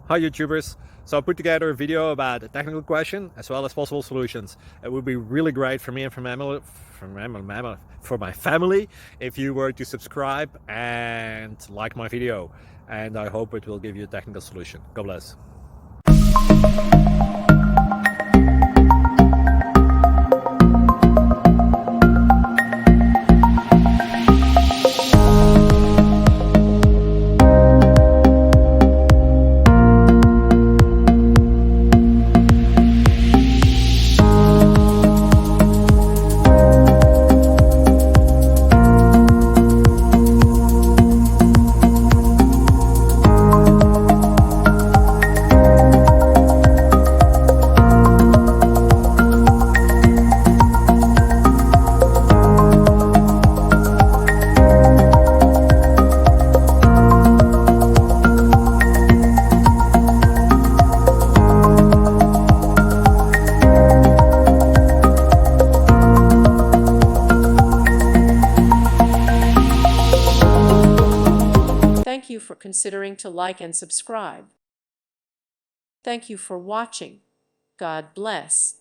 Hi YouTubers! So I put together a video about a technical question as well as possible solutions. It would be really great for me and for my family if you were to subscribe and like my video, and I hope it will give you a technical solution. God bless. Thank you for considering to like and subscribe. Thank you for watching. God bless.